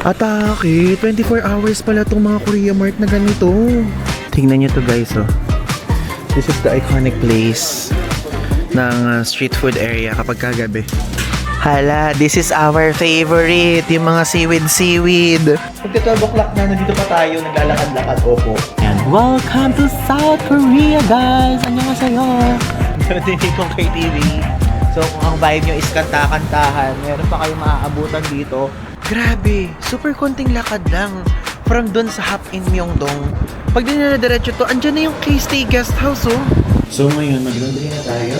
Atake, 24 hours pala itong mga Korea Mart na ganito. Tingnan nyo to guys, oh. This is the iconic place ng street food area kapag kagabi. Hala, this is our favorite, yung mga seaweed. Pagka 12 o'clock na, nandito pa tayo, naglalakad-lakad, opo. And welcome to South Korea, guys! Annyeonghaseyo! Narinig kong KTV. So, kung ang vibe nyo is kanta-kantahan, meron pa kayong maaabutan dito. Grabe, super konting lakad lang from dun sa Hap in Myeongdong. Pag din na diretso to, andyan na yung K-Stay Guest House, oh. So, ngayon, mag-laundry na tayo.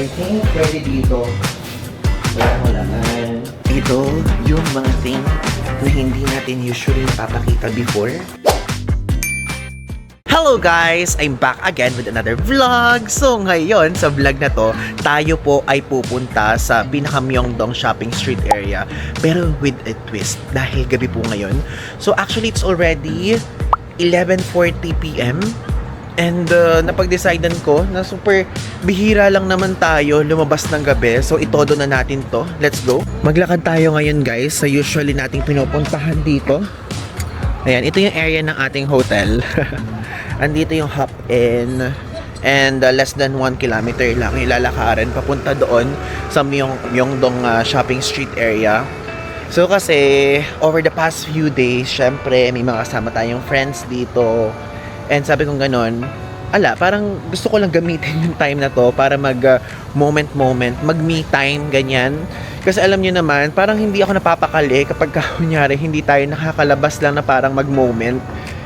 I think pwede dito. Wala. Ito yung mga thing na hindi natin usually napapakita before. Hello guys! I'm back again with another vlog. So ngayon sa vlog na to, tayo po ay pupunta sa pinaka-Myeongdong shopping street area. Pero with a twist dahil gabi po ngayon. So actually it's already 11:40 PM. And napag-decidean ko na super bihira lang naman tayo lumabas ng gabi. So itodo na natin to. Let's go. Maglakad tayo ngayon guys sa usually nating pinupuntahan dito. Ayan, ito yung area ng ating hotel. Andito yung Hop In. And less than 1 kilometer lang ilalakaran papunta doon sa Myeongdong shopping street area. So kasi over the past few days, syempre may mga kasama tayong friends dito. And sabi kong ganon, parang gusto ko lang gamitin yung time na to para mag-moment, mag-me time, ganyan. Kasi alam niyo naman, parang hindi ako napapakali kapag kunyari hindi tayo nakakalabas lang na parang mag-moment.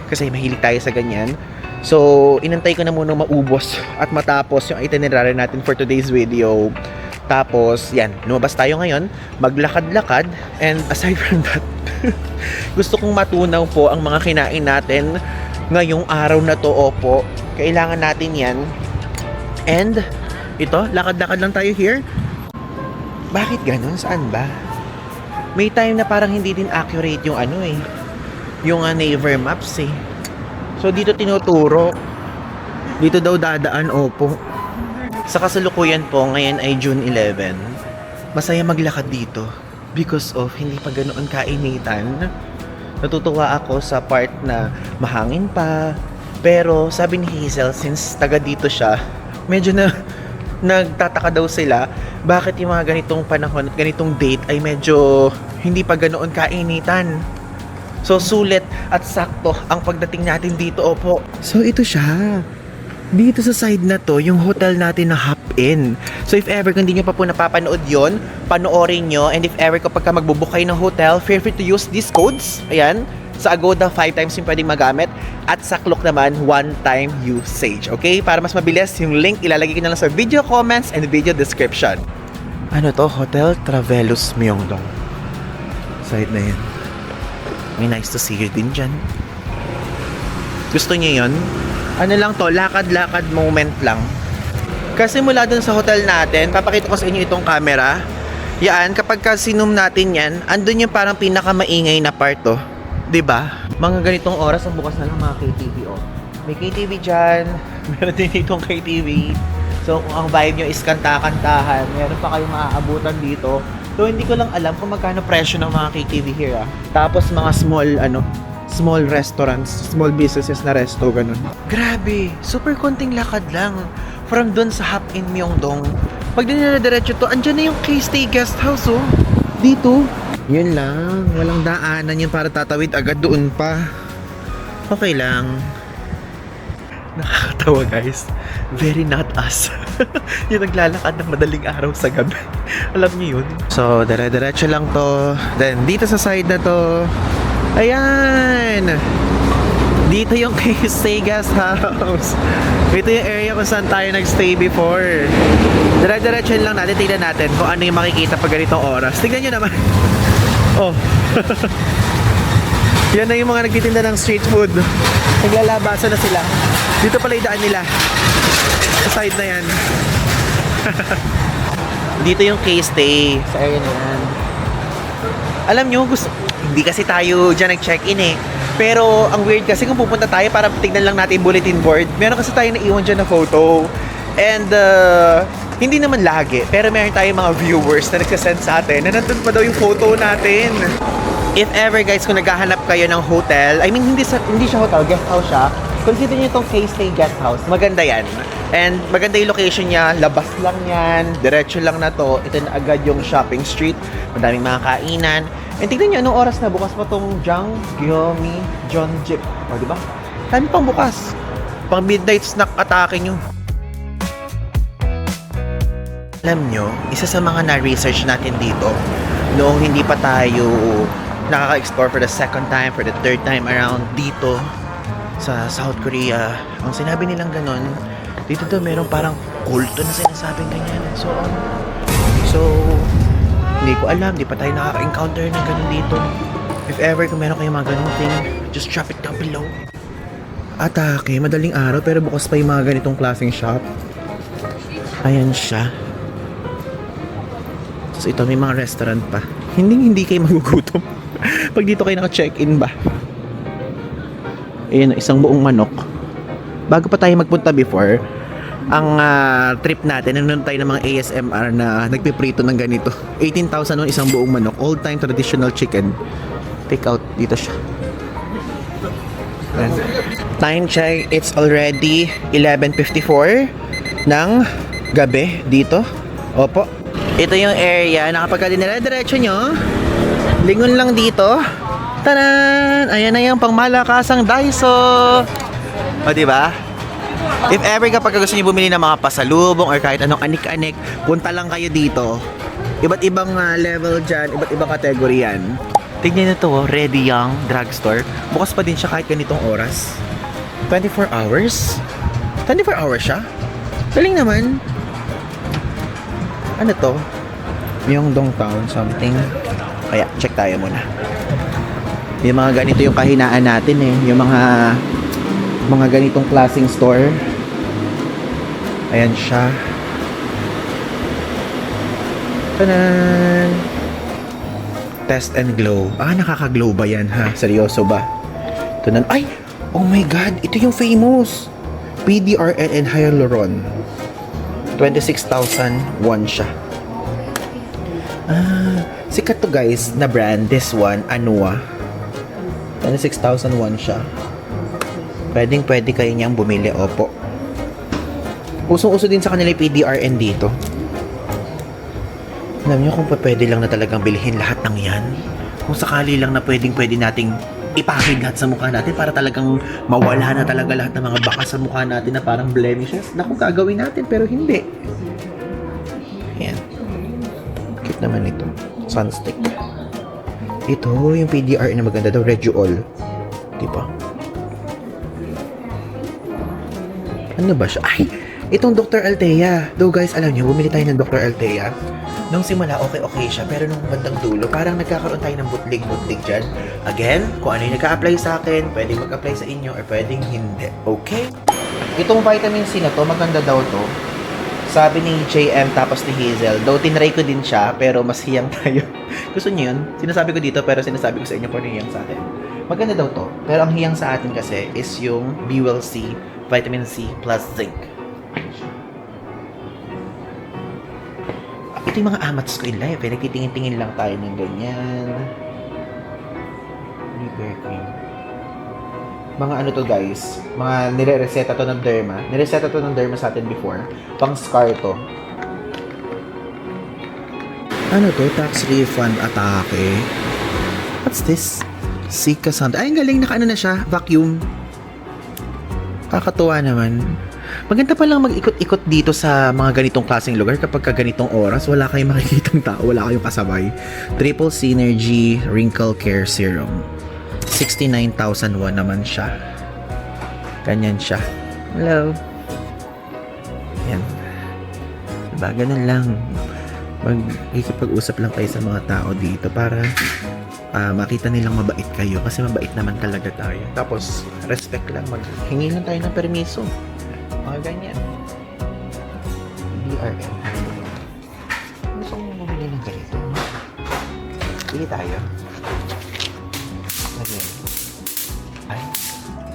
Kasi mahilig tayo sa ganyan. So, inantay ko na muna maubos at matapos yung itinerary natin for today's video. Tapos, yan, lumabas tayo ngayon, maglakad-lakad, and aside from that, gusto kong matunaw po ang mga kinain natin ngayong araw na to, opo. Kailangan natin yan. And, ito, lakad-lakad lang tayo here. Bakit ganun? Saan ba? May time na parang hindi din accurate yung yung Naver Maps eh. So, dito tinuturo. Dito daw dadaan, opo. Sa kasalukuyan po, ngayon ay June 11. Masaya maglakad dito because of hindi pa ganoon kainitan. Natutuwa ako sa part na mahangin pa. Pero sabi ni Hazel, since taga dito siya, medyo na nagtataka daw sila bakit yung mga ganitong panahon at ganitong date ay medyo hindi pa ganoon kainitan. So sulit at sakto ang pagdating natin dito, opo. So ito siya. Dito sa side na to, yung hotel natin na Hop In. So if ever kung hindi nyo pa po napapanood yon, panoorin nyo. And if ever kapag ka magbubook kayo ng hotel, feel free to use these codes. Ayan. Sa Agoda, 5 times yung pwedeng magamit. At sa Klook naman, 1 time usage. Okay? Para mas mabilis, yung link ilalagay ko na lang sa video comments and video description. Ano to? Hotel Travelus Myeongdong. Side na yan. May nice to see you din dyan. Gusto nyo yun? Ano lang to, lakad-lakad moment lang. Kasi mula dun sa hotel natin, papakita ko sa inyo itong camera. Yan, kapag sinum natin yan, andun yung parang pinakamaingay na part to. 'Di ba? Mga ganitong oras ang bukas na lang mga KTV, oh. May KTV dyan, meron din itong KTV. So kung ang vibe nyo is kanta-kantahan, meron pa kayong maaabutan dito. So hindi ko lang alam kung magkano presyo ng mga KTV here, ah. Tapos mga small restaurants, small businesses na resto, ganun. Grabe, super konting lakad lang from dun sa Hap in Myeongdong. Pag din na diretso to, andyan na yung K-Stay Guest House, oh. Dito. Yun lang, walang daanan yun para tatawid agad doon pa. Okay lang. Nakakatawa guys. Very not us. Yung naglalakad ng madaling araw sa gabi. Alam niyo yun? So, dire-diretso lang to. Then, dito sa side na to, ayan! Dito yung K-Stay Guest House. Ito yung area kung saan tayo nag-stay before. Dire-diretso lang natin, tignan natin kung ano yung makikita pag ganitong oras. Tignan nyo naman. Oh. Yan na yung mga nagtitinda ng street food. Naglalabasan na sila. Dito pala yung daan nila. Sa side na yan. Dito yung K-Stay. Sa area na yan. Alam nyo, hindi kasi tayo dyan nag-check-in eh. Pero ang weird kasi kung pupunta tayo para tignan lang natin yung bulletin board, meron kasi tayo naiwan dyan na photo. And hindi naman lagi, pero meron tayong mga viewers na nagsasend sa atin na nandun pa daw yung photo natin. If ever guys, kung naghahanap kayo ng hotel, I mean hindi siya hotel, guest house siya. Consider niyo itong K-Stay Guest House. Maganda yan. And maganda yung location niya. Labas lang yan. Diretso lang na to. Ito na agad yung shopping street. Madaming mga kainan. And tignan niyo, anong oras na? Bukas pa tong Jang Gyomi John Jeep. O, di ba? Dami pang bukas. Pang midnight snack atake nyo. Alam nyo, isa sa mga na-research natin dito, noong hindi pa tayo nakaka-explore for the second time, for the third time around dito sa South Korea, ang sinabi nilang ganun, dito daw merong parang kulto na sinasabing ganyan. So, hindi ko alam, di pa tayo nakaka-encounter ng ganun dito. If ever kung meron kayong mga ganung thing, just drop it down below. Atake, madaling araw pero bukas pa yung mga ganitong klaseng shop. Ayan siya. So ito, may mga restaurant pa. Hindi kayo magugutom pag dito kayo naka-check-in ba. Ayan, isang buong manok. Bago pa tayo magpunta before, ang trip natin, nanonood tayo ng mga ASMR na nagpiprito ng ganito. 18,000 nun, isang buong manok. Old time traditional chicken. Take out, dito siya. Ayan. Time check, it's already 11:54 ng gabi dito. Opo. Ito yung area na kapag dinire-diretso nyo, lingon lang dito. Tanan! Ayan na yung pangmalakasang Daiso! O, diba? If ever kapag gusto niyo bumili ng mga pasalubong or kahit anong anik-anik, punta lang kayo dito. Iba't ibang level dyan, iba't ibang kategory yan. Tignan nyo to, Ready Young Drugstore. Bukas pa din siya kahit ganitong oras. 24 hours? 24 hours siya? Galing naman. Ano to? Yung Dongtown something. Kaya, check tayo muna. Yung mga ganito yung kahinaan natin eh. Yung mga ganitong klaseng store. Ayan siya. Tanan! Test and glow. Nakaka-glow ba yan ha? Seryoso ba? Tanan. Ay! Oh my God! Ito yung famous! PDRN and Hyaluron. 26,000 won siya. Sikat to guys na brand. This one, Anua. 26,000 won siya. Pwede kayo niyang bumili. Opo. Usong-uso din sa kanila yung PDRN dito. Alam niyo kung pwede lang na talagang bilhin lahat ng yan. Kung sakali lang na pwede nating ipakid lahat sa mukha natin para talagang mawala na talaga lahat ng mga bakas sa mukha natin na parang blemishes. Naku, gagawin natin pero hindi. Ayan. Cute naman ito. Sunstick. Ito, yung PDR na maganda daw, Reduol. Diba? Ano ba siya? Ay! Itong Dr. Althea. Though guys, alam niyo, bumili tayo ng Dr. Althea. Nung simula, okay siya. Pero nung bandang dulo, parang nagkakaroon tayo ng butlig dyan. Again, kung ano yung nagka-apply sa akin, pwedeng mag-apply sa inyo or pwedeng hindi. Okay? Itong vitamin C na to, maganda daw to. Sabi ni JM tapos ni Hazel, though tinry ko din siya, pero mas hiyang tayo. Gusto niyo yun? Sinasabi ko dito, pero sinasabi ko sa inyo kung ano hiyang sa atin. Maganda daw to. Pero ang hiyang sa atin kasi is yung BWell C, vitamin C plus zinc. Ito yung mga amats ko in life. Nagtitingin-tingin lang tayo ng ganyan. Liver cream. Mga ano to guys, mga nire-reseta to ng derma. Nireseta to ng derma sa atin before. Pang scar to. Ano to? Tax refund atake. What's this? Sika sound. Ay, ang galing, naka ano na siya. Vacuum. Kakatuwa naman. Maganda pa lang mag-ikot-ikot dito sa mga ganitong klaseng lugar kapag ganitong oras, wala kayong makikitang tao, wala kayong kasabay. Triple Synergy Wrinkle Care Serum. 69,000 won naman siya. Ganyan siya. Hello. Yan. Diba? Ganun lang. Mag-ikipag-usap lang kayo sa mga tao dito para makita nilang mabait kayo kasi mabait naman talaga tayo. Tapos, respect lang. Maghingi lang tayo ng permiso. Mga ganyan. DRM. Gusto mo bumili ng ganito? Pili tayo. Lagyan. Ay,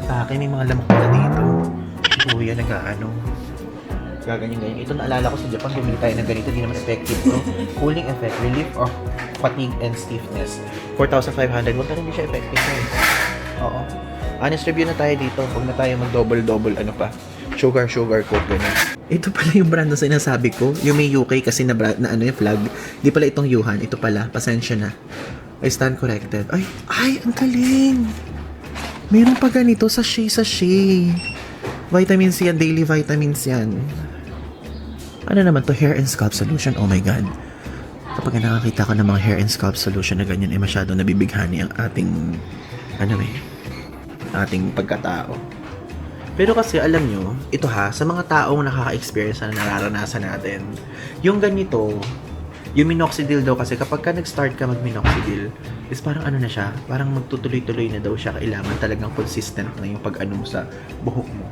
bakit may mga lamok na dito? Si Kuya nag-ano. Gaganyan-ganyan. Ito naalala ko sa Japan, bumili tayo ng ganito. Hindi naman effective to. Cooling effect, relief of fatigue and stiffness. 4,500. Huwag na rin siya effective. Oo. Honest review na tayo dito. Huwag na tayo mag-double, ano pa. Sugar coat, ganun. Ito pala yung brand na sinasabi ko. Yung may UK kasi na brand, na ano yung flag. Di pala itong Yuhan. Ito pala. Pasensya na. I stand corrected. Ay, ang galing. Meron pa ganito. Sachet. Vitamins yan. Daily vitamins yan. Ano naman to? Hair and scalp solution. Oh my God. Kapag nakakita ko ng mga hair and scalp solution na ganyan, masyado nabibighani ang ating, ating pagkatao. Pero kasi alam nyo, ito sa mga taong nakaka-experience na nararanasan natin, yung ganito, yung minoxidil daw kasi kapag ka nag-start ka mag-minoxidil, is parang na siya, parang magtutuloy-tuloy na daw siya, kailangan talagang consistent na yung pag-ano sa buhok mo.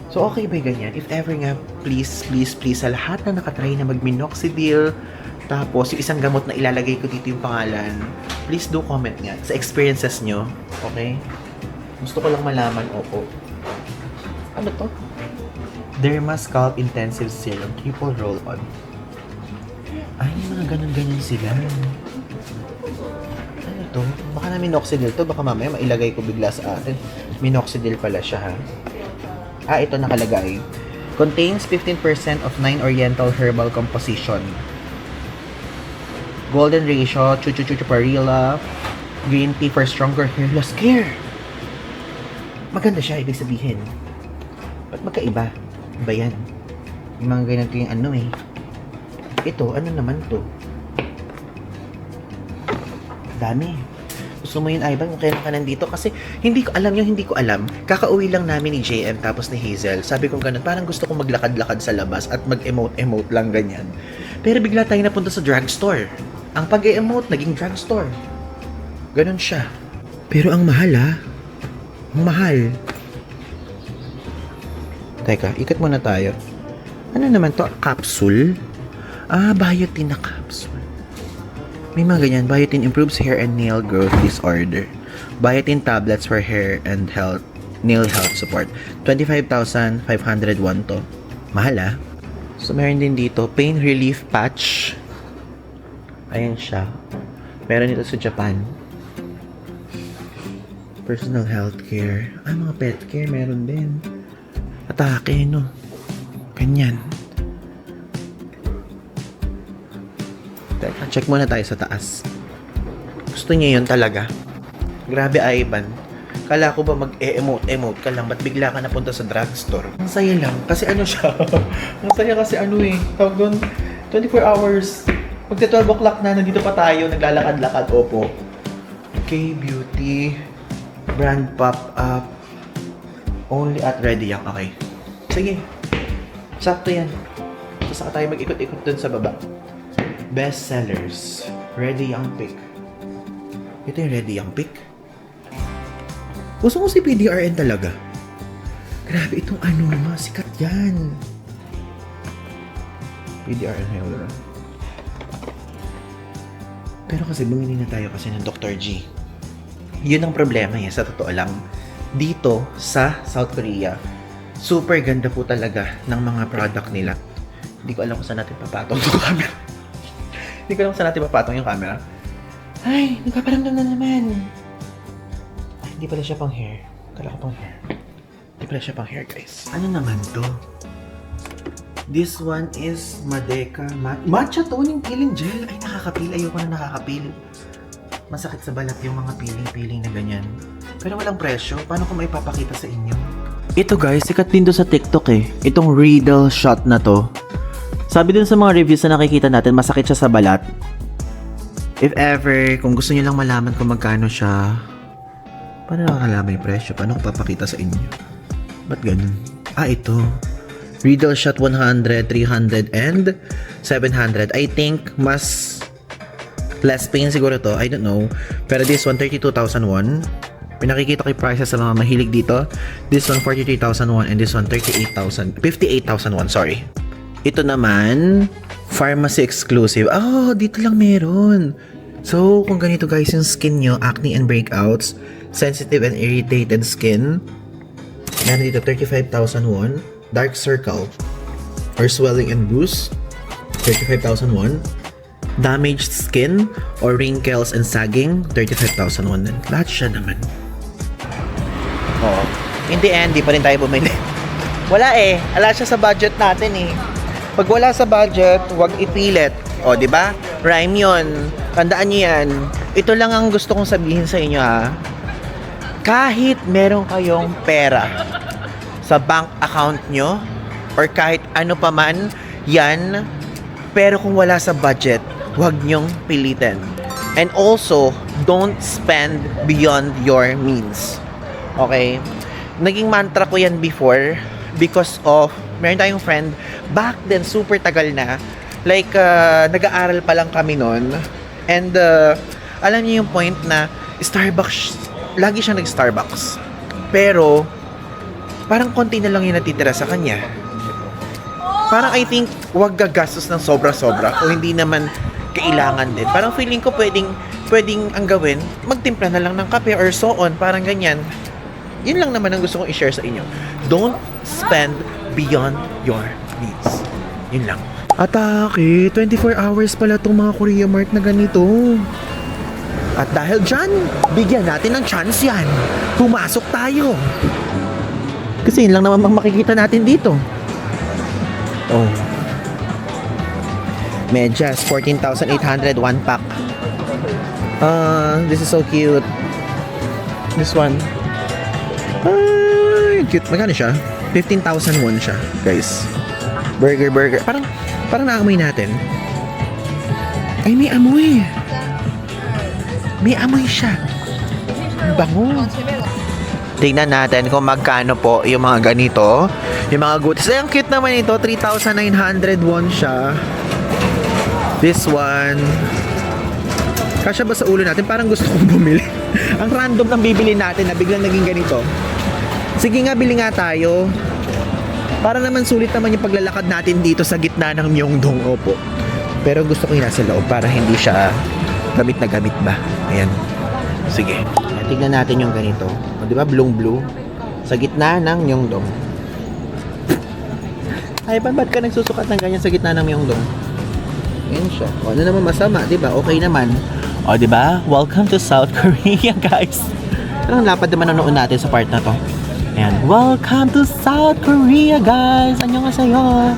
So okay ba ganyan? If ever nga, please, sa lahat na nakatry na mag-minoxidil, tapos yung isang gamot na ilalagay ko dito yung pangalan, please do comment nga sa experiences nyo, okay? Gusto ko lang malaman, opo. Ano to? Derma Scalp Intensive Serum Triple Roll-On. Ay, mga ganun-ganun sila. Ano to? Baka na minoxidil to. Baka mamaya mailagay ko bigla sa atin. Minoxidil pala siya, ito nakalagay. Contains 15% of 9 Oriental herbal composition. Golden ratio, chuchuchuchuparilla, green tea for stronger hair loss care. Maganda siya, ibig sabihin. Ba't magkaiba? Iba yan. Yung mga ganito yung Ito, ano naman to? Dami. Gusto mo yun, Ivan, kung kailan ka nandito? Kasi hindi ko alam. Kakauwi lang namin ni JM tapos ni Hazel. Sabi ko ganun, parang gusto kong maglakad-lakad sa labas at mag-emote lang ganyan. Pero bigla tayo napunta sa drugstore. Ang pag-emote, naging drugstore. Ganun siya. Pero ang mahal Ang mahal. Teka, ikot muna tayo. Ano naman to? Capsule? Biotin na capsule. May mga ganyan. Biotin improves hair and nail growth disorder. Biotin tablets for hair and nail health support. 25,501 to. Mahal So, meron din dito, pain relief patch. Ayan siya. Meron dito sa Japan. Personal health care. Mga pet care meron din. Atake, no? Ganyan. Teka, check muna tayo sa taas. Gusto niya yun talaga. Grabe, Ivan. Kala ko ba mag-emote ka lang, ba't bigla ka napunta sa drugstore? Ang saya lang, kasi siya? Ang saya kasi tawag doon, 24 hours. Magka 12 o'clock na, nandito pa tayo, naglalakad-lakad, opo. K-Beauty, brand pop-up, only at Ready Young. Okay. Sige. Sakto yan. Saka tayo mag-ikot-ikot dun sa baba. Best sellers. Ready Young Pick. Ito yung Ready Young Pick. Gusto ko si PDRN talaga. Grabe itong sikat yan. PDRN Hyaluron. Pero kasi bumili na tayo kasi ng Dr. G. Yun ang problema sa totoo lang. Dito sa South Korea, super ganda po talaga ng mga product nila. Hindi ko alam kung saan natin papatong yung camera. Hindi ko alam kung saan natin papatong yung camera. Ay, nagpaparamdam na naman. Ay, hindi pala siya pang hair. Kala ko pang hair. Hindi pala siya pang hair, guys. Ano naman to? This one is Madeka Matcha Toning Peeling Gel. Ay, nakakapil. Ayoko na nakakapil. Masakit sa balat yung mga peeling na ganyan. Pero walang presyo. Paano ko maipapakita sa inyo? Ito guys, sikat din doon sa TikTok Itong Riddle Shot na to. Sabi din sa mga reviews na nakikita natin, masakit siya sa balat. If ever, kung gusto niyo lang malaman kung magkano siya, paano nakakalaman yung presyo? Paano ko papakita sa inyo? Ba't ganun? Ito. Riddle Shot 100, 300, and 700. I think mas less pain siguro to. I don't know. Pero this one, 32,001. Pinakikita ko yung prices sa mga mahilig dito. This one, 43,001. And this one, 58,001. Sorry. Ito naman, pharmacy exclusive. Dito lang meron. So, kung ganito guys yung skin nyo, acne and breakouts, sensitive and irritated skin, meron dito 35,001. Dark circle or swelling and bruise, 35,001. damaged skin or wrinkles and sagging, 35,000 din. Lahat siya naman. Oh, in the end, di pa rin tayo bumili. Wala eh. Wala siya sa budget natin eh. Pag wala sa budget, huwag ipilit. O, di ba? Rhyme yun. Tandaan niyo yan. Ito lang ang gusto kong sabihin sa inyo ha. Kahit meron kayong pera sa bank account nyo or kahit ano pa man, yan. Pero kung wala sa budget, huwag nyong pilitin. And also, don't spend beyond your means. Okay? Naging mantra ko yan before because of, meron tayong friend, back then, super tagal na. Like, nag-aaral pa lang kami nun. And, alam niyo yung point na Starbucks, lagi siya nag-Starbucks. Pero, parang konti na lang yung natitira sa kanya. Parang I think, wag gagastos ng sobra-sobra kung hindi naman kailangan din. Parang feeling ko pwedeng ang gawin, magtimpla na lang ng kape or so on, parang ganyan. Yun lang naman ang gusto kong i-share sa inyo. Don't spend beyond your needs. Yun lang. Atake, 24 hours pala itong mga Korea Mart na ganito. At dahil dyan, bigyan natin ng chance yan. Pumasok tayo. Kasi yun lang naman makikita natin dito. Oh. Medyas, 14,800, 1 pack. This is so cute. This one. Ay, cute. Magkano siya? 15,000 won siya, guys. Burger. Parang naamoy natin. Ay, may amoy. May amoy siya. Ang bango. Tingnan natin kung magkano po yung mga ganito. Yung mga goodies. Ay, ang cute naman ito. 3,900 won siya. This one. Kasya ba sa ulo natin? Parang gusto kong bumili. Ang random ng bibili natin na biglang naging ganito. Sige nga, bili nga tayo. Para naman sulit naman yung paglalakad natin dito sa gitna ng Myeongdong. Opo. Pero gusto ko yung nasa loob para hindi siya gamit na gamit ba. Ayan. Sige. Tignan natin yung ganito. O, di ba? Blue. Sa gitna ng Myeongdong. Ay, ba't ka nagsusukat ng ganyan sa gitna ng Myeongdong? Ayan siya. O, ano naman masama, di ba? Okay naman. O, di ba? Welcome to South Korea, guys. Anong lapad naman nanonood natin sa part na to? Ayan. Welcome to South Korea, guys. Annyeonghaseyo.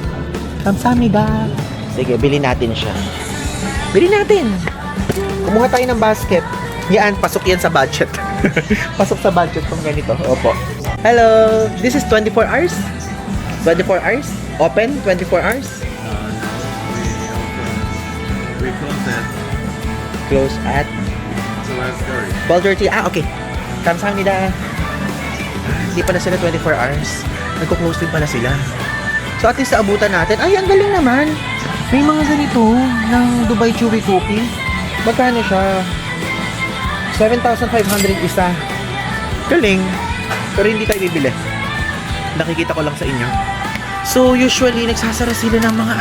Kamsahamnida. Sige, bilhin natin siya. Bilhin natin. Kumuha tayo ng basket. Yan, pasok yan sa budget. Pasok sa budget kung ganito. Opo. Hello. This is 24 hours? 24 hours? Open 24 hours? We close at Close at 12:30. Ah, okay. Kamsahamnida. Hindi pala sila 24 hours. Nagko-close din pala sila. So at least sa abutan natin. Ay, ang galing naman. May mga ganito ng Dubai Chewy Coffee. Magkano siya? 7,500 isa. Galing. Pero hindi tayo bibili. Nakikita ko lang sa inyo. So usually nagsasara sila ng mga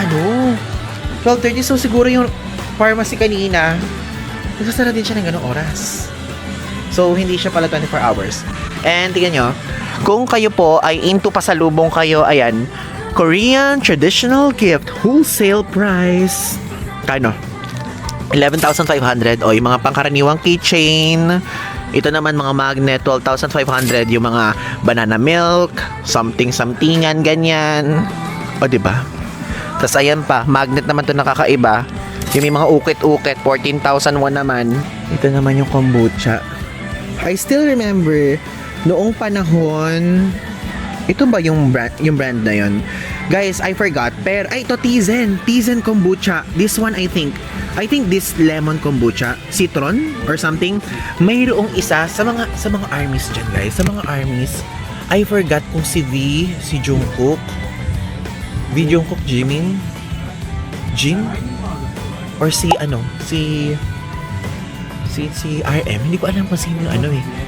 12:30. So siguro yung pharmacy kanina nagsasara din siya ng ganong oras. So hindi siya pala 24 hours. And tingnan nyo, kung kayo po ay into pasalubong kayo, ayan, Korean traditional gift wholesale price. Kano? 11,500. O yung mga pangkaraniwang keychain. Ito naman mga magnet, 12,500. Yung mga banana milk, something-somethingan, ganyan. O diba? Tapos ayan pa, magnet naman to nakakaiba. Yung may mga ukit-ukit, 14,001 naman. Ito naman yung kombucha. I still remember, noong panahon, ito ba yung brand na yon? Guys, I forgot. Pero, ay, ito, Tizen kombucha. This one, I think this lemon kombucha, citron or something. Mayroong isa sa mga armies dyan, guys. Sa mga armies, I forgot kung si V, si Jungkook, Jimin, or si RM. Hindi ko alam kung sino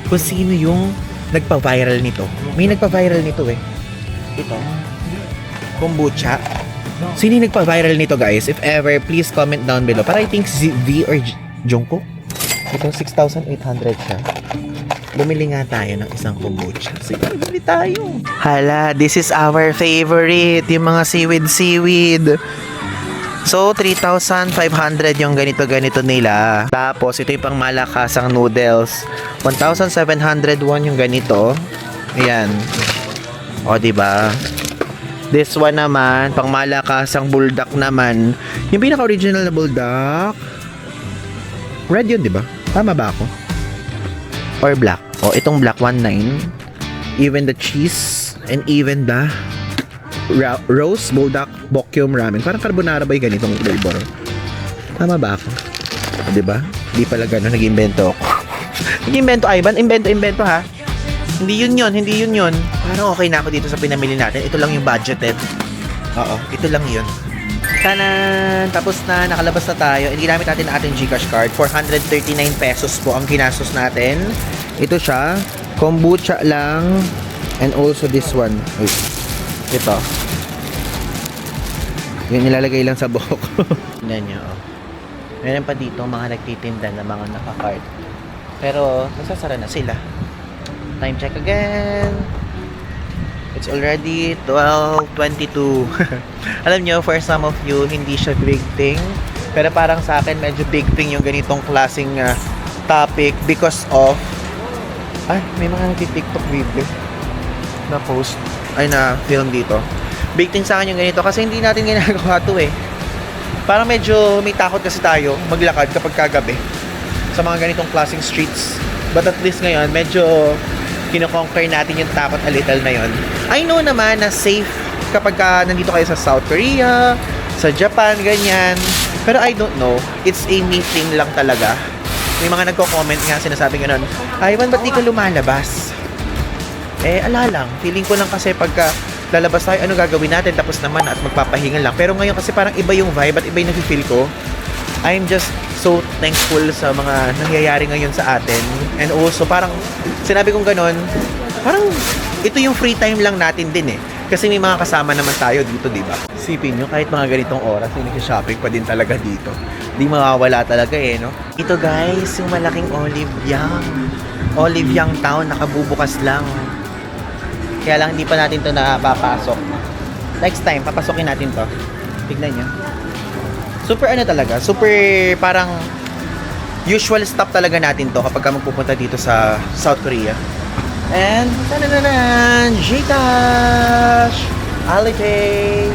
kung sino yung nagpa-viral nito. May nagpa-viral nito eh. Ito. Kombucha. Sino yung nagpa-viral nito, guys? If ever, please comment down below. Para I think si V or Jungkook. Ito, 6,800 siya. Bumili nga tayo ng isang kombucha. Sige, bumili tayo. Hala, this is our favorite. Yung mga seaweed. So, 3,500 yung ganito-ganito nila. Tapos, ito yung pang malakasang noodles. 1,701 yung ganito. Ayan. O, diba? This one naman, pang malakasang buldak naman. Yung pinaka-original na buldak. Red yun, diba? Tama ba ako? Or black? O, itong black, 1,900. Even the cheese and even the roast buldak bokkyum ramen. Parang carbonara ba yung ganitong flavor? Tama ba ako? O, diba? Di pala gano'n. Nag-invento ako. Nag-invento, Ivan. Invento ha. Hindi yun yun. Parang okay na ako dito sa pinamili natin. Ito lang yung budgeted. Oo, ito lang yun. Tanan! Tapos na, nakalabas na tayo. Ginamit natin ang ating GCash card. 439 pesos po ang ginastos natin. Ito siya. Kombucha lang. And also this one. Uy. Ito. Yung nilalagay lang sa buhok. Tignan nyo. Oh. Meron pa dito mga nagtitinda na mga naka-card. Pero, nasasara na sila. Time check again. It's already 12:22. Alam nyo, for some of you, hindi siya big thing. Pero parang sa akin, medyo big thing yung ganitong klaseng topic because of may mga nagti-TikTok video na post na film dito. Big thing sa akin yung ganito kasi hindi natin ginagawa to eh. Parang medyo may takot kasi tayo maglakad kapag kagabi sa mga ganitong klaseng streets. But at least ngayon, medyo kino-conquer natin yung takot a little na yon. I know naman na safe kapag nandito kayo sa South Korea, sa Japan, ganyan. Pero I don't know. It's a me thing lang talaga. May mga nagko-comment nga, sinasabi gano'n, Ivan, ba't di ka lumalabas? Ala lang. Feeling ko lang kasi pagka lalabas tayo, ano gagawin natin? Tapos naman at magpapahinga lang. Pero ngayon kasi parang iba yung vibe at iba yung nafe-feel ko. I'm just so thankful sa mga nangyayari ngayon sa atin. And also, parang sinabi kong gano'n, parang ito yung free time lang natin din eh. Kasi may mga kasama naman tayo dito, di ba? Sipin nyo, kahit mga ganitong oras, shopping pa din talaga dito. Di mawawala talaga eh, no? Ito guys, yung malaking Olive Young. Olive Young Town, nakabubukas lang. Kaya lang hindi pa natin to napapasok. Next time, papasokin natin to. Tignan nyo. Super talaga, super parang usual stop talaga natin to kapag magpupunta dito sa South Korea. And, tanananan! Gcash! Holiday!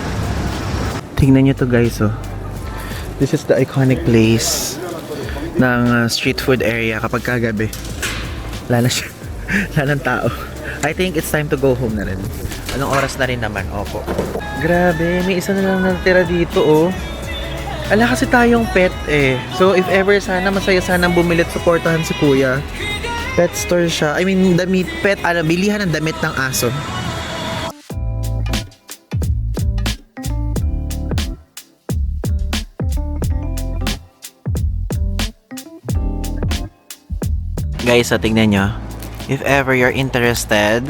Tingnan nyo to guys, oh. This is the iconic place ng street food area kapag kagabi. Wala na siya. Wala ng tao. I think it's time to go home na rin. Anong oras na rin naman? Opo. Grabe, may isa na lang natira dito, oh. Ala kasi tayong pet eh. So, if ever sana, masaya sana bumili at supportahan si Kuya. Pet store siya. I mean, bilihan ng damit ng aso. Guys, tingnan nyo. If ever you're interested,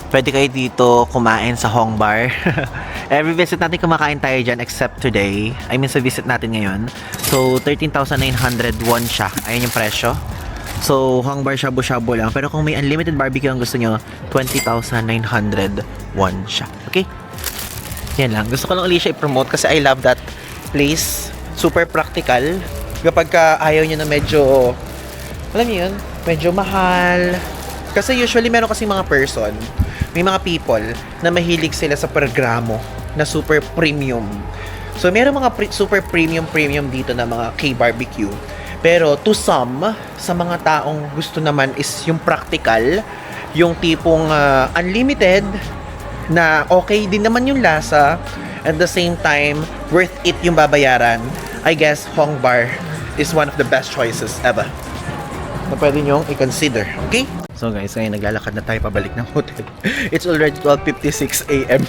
pwede kayo dito kumain sa Hong Bar. Every visit natin kumakain tayo dyan except today. I mean, sa visit natin ngayon. So, 13,900 won siya. Ayan yung presyo. So, Hong Bar shabu-shabu lang. Pero kung may unlimited barbecue ang gusto nyo, 20,900 won siya. Okay? Yan lang. Gusto ko lang ulit siya i-promote kasi I love that place. Super practical. Kapag ayaw nyo na medyo, alam niyo yun, medyo mahal. Kasi usually meron kasi mga person, may mga people na mahilig sila sa programo na super premium. So, meron mga super premium dito na mga K-barbecue. Pero to some, sa mga taong gusto naman is yung practical, yung tipong unlimited, na okay din naman yung lasa, at the same time, worth it yung babayaran. I guess Hong Bar is one of the best choices ever na pwede nyong i-consider. Okay? So guys, ngayon naglalakad na tayo pabalik ng hotel. It's already 12:56 AM.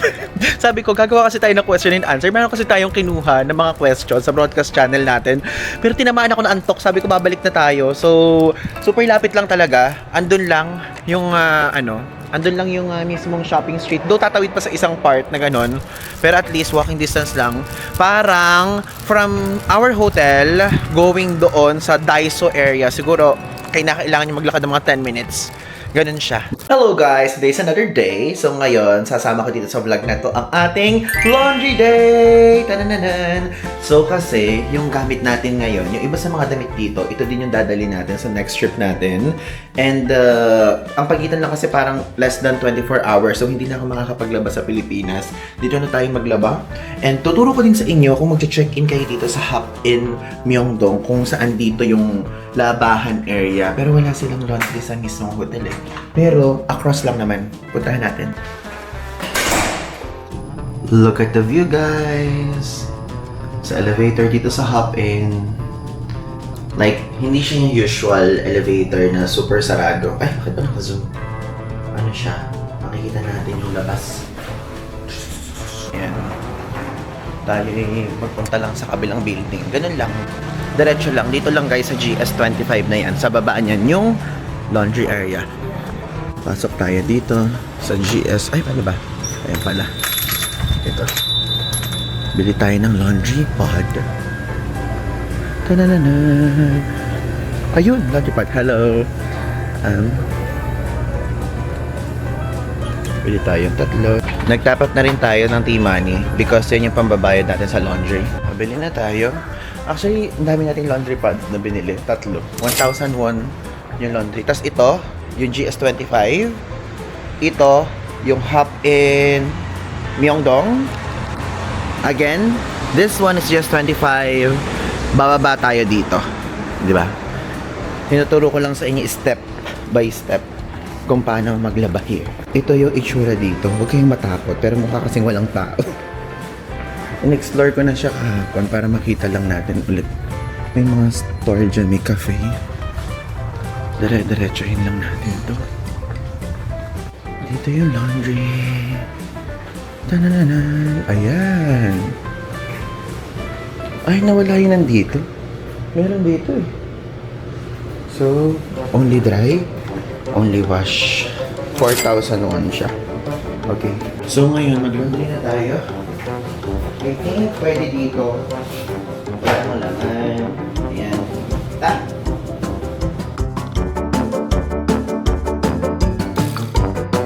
Sabi ko, gagawa kasi tayo ng question and answer. Meron kasi tayong kinuha ng mga questions sa broadcast channel natin. Pero tinamaan ako ng antok. Sabi ko, babalik na tayo. So, super lapit lang talaga. Andun lang yung, andun lang yung mismong shopping street. Though tatawid pa sa isang part na ganon. Pero at least walking distance lang. Parang from our hotel going doon sa Daiso area, siguro kailangan nyo maglakad ng mga 10 minutes. Ganun siya. Hello guys! Today's another day. So ngayon, sasama ko dito sa vlog na to ang ating laundry day! Tanananan! So kasi, yung gamit natin ngayon, yung iba sa mga damit dito, ito din yung dadali natin sa next trip natin. And ang pagitan lang kasi parang less than 24 hours. So hindi na ako makakapaglaba sa Pilipinas. Dito na tayo maglaba. And tuturo ko din sa inyo kung mag-check-in kayo dito sa Hop In Myeongdong, kung saan dito yung labahan area. Pero wala silang laundry sa mismong hotel eh. Pero across lang naman. Puntahan natin. Look at the view, guys! Sa elevator dito sa Hop In. Like, hindi siya yung usual elevator na super sarado. Ay, bakit ba naka-zoom? Ano siya? Makikita natin yung labas. Ayan. Tayo magpunta lang sa kabilang building. Ganun lang. Diretso lang. Dito lang guys sa GS25 na yan. Sa babaan yan yung laundry area. Pasok tayo dito sa GS. Ay, paano ba? Ayan pala. Ito. Bili tayo ng laundry pod. Ta-na-na-na. Ayun, laundry pod. Hello. Bili tayo tatlo. Nag-top up na rin tayo ng T-Money because yan yung pambabayad natin sa laundry. Bili na tayo. Actually, ang dami nating laundry pads na binili. Tatlo. 1,000 won yung laundry. Tapos ito, yung GS25. Ito, yung Hop In Myeongdong. Again, this one is just 25. Bababa tayo dito. Di ba? Tinuturo ko lang sa inyo step by step kung paano maglaba here. Ito yung itsura dito. Huwag kayong matakot, pero mukha kasing walang tao. In-explore ko na siya kahapon para makita lang natin ulit. May mga store dyan, may cafe. Dire-diretsuhin lang natin ito. Dito yung laundry. Tanananan. Ayan. Ay, nawala yun nandito. Meron dito eh. So, only dry, only wash. 4,000 won siya. Okay. So, ngayon, mag-laundry na tayo. I think pwede dito. Wala mo lang. Ayan.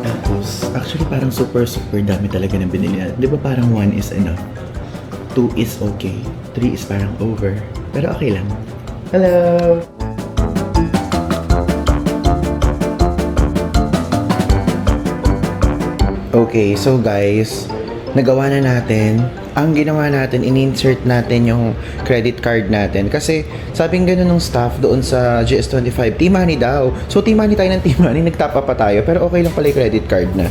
Tapos, actually parang super dami talaga ng binili. Di ba parang 1 is enough? 2 is okay. 3 is parang over. Pero okay lang. Hello! Okay, so guys, nagawa na natin. Ang ginawa natin, in-insert natin yung credit card natin. Kasi sabing gano'n ng staff doon sa GS25, T-Money daw. So T-Money tayo ng T-Money, nagtapa pa tayo. Pero okay lang pala yung credit card na.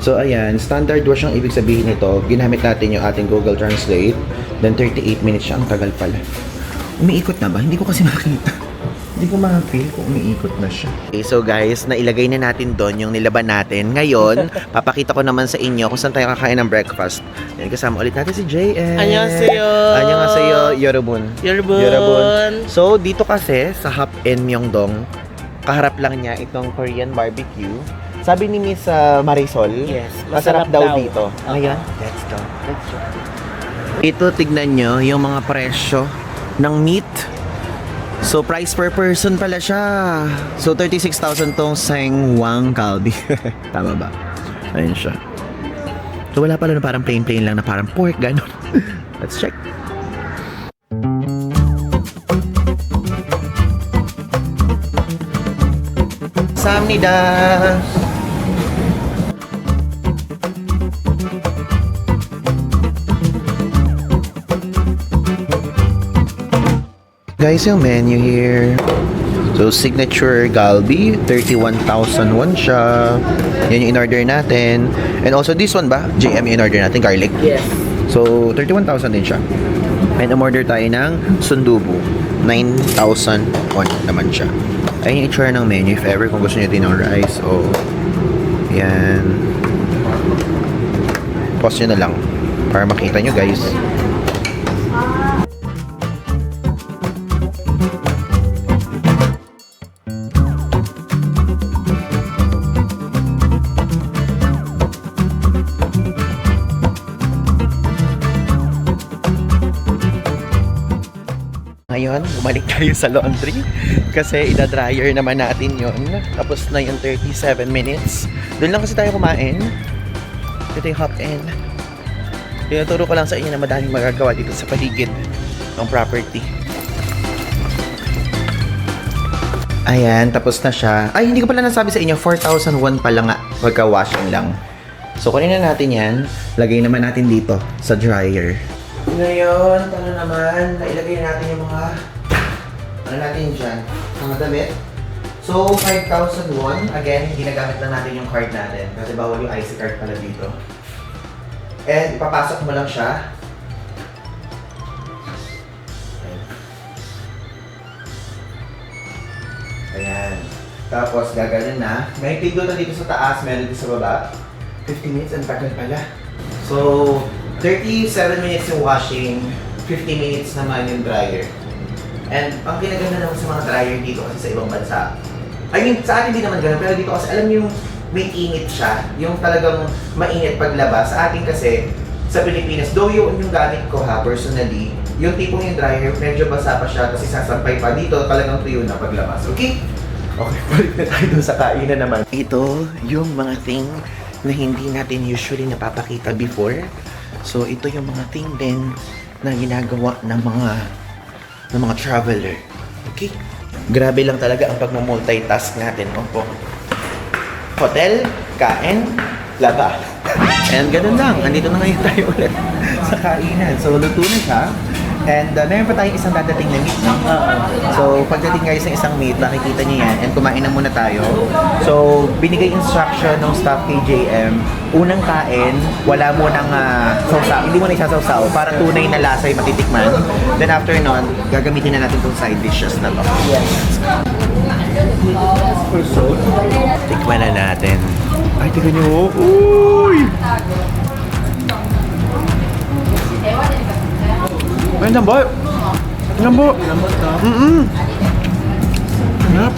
So ayan, standard wash ang ibig sabihin nito. Ginamit natin yung ating Google Translate. Then 38 minutes siya, ang tagal pala. Umiikot na ba? Hindi ko kasi makita. Hindi ko ma-feel kung umiikot na siya. Okay, so guys, nailagay na natin doon yung nilaban natin. Ngayon, papakita ko naman sa inyo kung saan tayo kakain ng breakfast. Yan, kasama ulit natin si JM. 안녕하세요. Annyeonghaseyo, Yorobun. Yorobun. So, dito kasi sa Hop In Myeongdong, kaharap lang niya itong Korean barbecue. Sabi ni Miss Marisol, Yes, masarap masarap daw daw. dito. Ngayon, let's go. Ito, tignan nyo yung mga presyo ng meat. So, price per person pala siya. So, 36,000 tong Sengwang Kalbi. Tama ba? Ayun siya. So, wala pala na parang plain lang na parang pork, gano'n. Let's check. Samnida! Guys, yung menu here. So, signature Galbi, 31,000 won siya. Yan yung in-order natin. And also, this one ba? JM yung in-order natin, garlic. Yes. So, 31,000 din siya. And umorder tayo ng sundubu. 9,000 won naman siya. Ayun yung itsura ng menu. If ever, kung gusto nyo din ng rice o yan. Pause nyo na lang para makita nyo, guys. ngayon, bumalik tayo sa laundry kasi ida-dryer naman natin yon. Tapos na yung 37 minutes. Doon lang kasi tayo kumain. Ito yung hop in. Tinuturo ko lang sa inyo na madaling magagawa dito sa paligid ng property. Ayan, tapos na siya. Ay, hindi ko pala nasabi sa inyo, 4,001 pala nga pagka-washing lang. So, kunin na natin yan. Lagay naman natin dito sa dryer. Ngayon, ano naman, nailagay natin yung mga, ano natin dyan, mga damit. So, 5,001. Again, ginagamit na natin yung card natin kasi bawal yung IC card pala dito. And, ipapasok mo lang siya. Ayan. Tapos, gaganon na. May pindutan dito sa taas, meron dito sa baba. 50 minutes, ang tagal pala. So, 37 minutes yung washing, 50 minutes naman yung dryer. And ang kinaganda naman sa mga dryer dito kasi sa ibang bansa, I mean, sa atin hindi naman ganun, pero dito kasi alam niyo yung may init siya, yung talagang mainit paglabas. Sa atin kasi, sa Pilipinas, though yung gamit ko ha, personally, yung tipong yung dryer, medyo basa pa siya, kasi sasampay pa dito, talagang tuyo na paglabas. Okay? Okay, balik na tayo dun sa kainan naman. Ito yung mga thing na hindi natin usually napapakita before. So, ito yung mga thing din na ginagawa ng mga traveler. Okay? Grabe lang talaga ang pagmamultitask natin. Opo. Hotel, kain, laba. And ganun lang. Andito na ngayon tayo ulit sa kainan. So, luto na siya. And meron pa tayong isang dadating na meat, no? So, pagdating guys ng isang meat, nakikita niyo yan. And kumain na muna tayo. So, binigay instruction ng staff KJM. Unang kain, wala mo nang sausaw. Hindi mo na isasawsaw para tunay na lasa yung matitikman. Then after nun, gagamitin na natin itong side dishes na to. Yes. Tikman na natin. Ay, tignan nyo. Uy! Ay, lambot. Lambot. Lambot to. Sarap.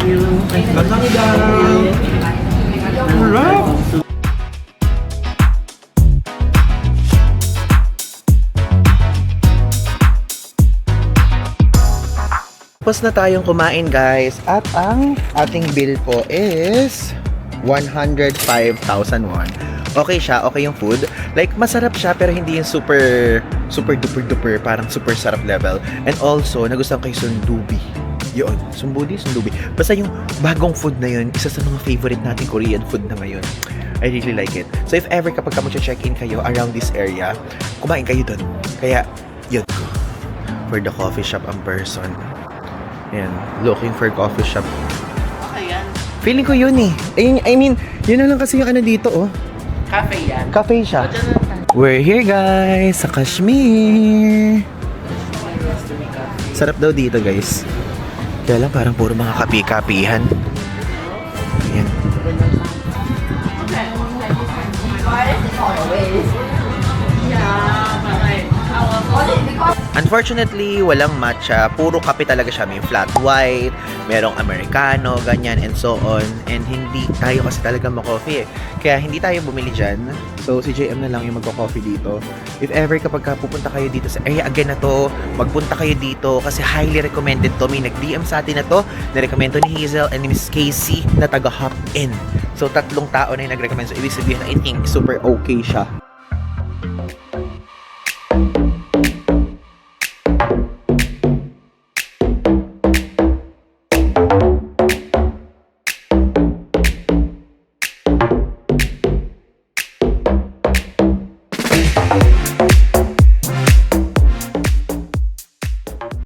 Sarap. Tapos na tayong kumain guys at ang ating bill po is 105,001. Okay siya, okay yung food. Like, masarap siya pero hindi yung super duper duper, parang super sarap level. And also, nagustuhan ko yung sundubi. Yun, sundubi. Basta yung bagong food na yun, isa sa mga favorite nating Korean food na ngayon. I really like it. So if ever kapag ka mag-check-in kayo around this area, kumain kayo dun. Kaya, yun. For the coffee shop ang person. Ayan, looking for coffee shop. Okay yan. Feeling ko yun eh. I mean, yun na lang kasi yung ano dito oh. Cafe yan. Cafe siya. O, dyan na lang. We're here guys sa Kashmir. Sarap daw dito guys. Kaya lang parang puro mga kapi-kapihan. Ayan. Unfortunately, walang matcha. Puro kape talaga siya. May flat white, merong americano, ganyan, and so on. And hindi tayo kasi talaga ma-coffee eh. Kaya hindi tayo bumili dyan. So, si JM na lang yung magko-coffee dito. If ever kapag pupunta kayo dito sa area again na to, magpunta kayo dito kasi highly recommended to. May nag-DM sa atin na to. Narekomendo ni Hazel and ni Miss Casey na taga-hop in. So, 3 tao na yung nag-recommend. So, ibig sabihin, I think super okay siya.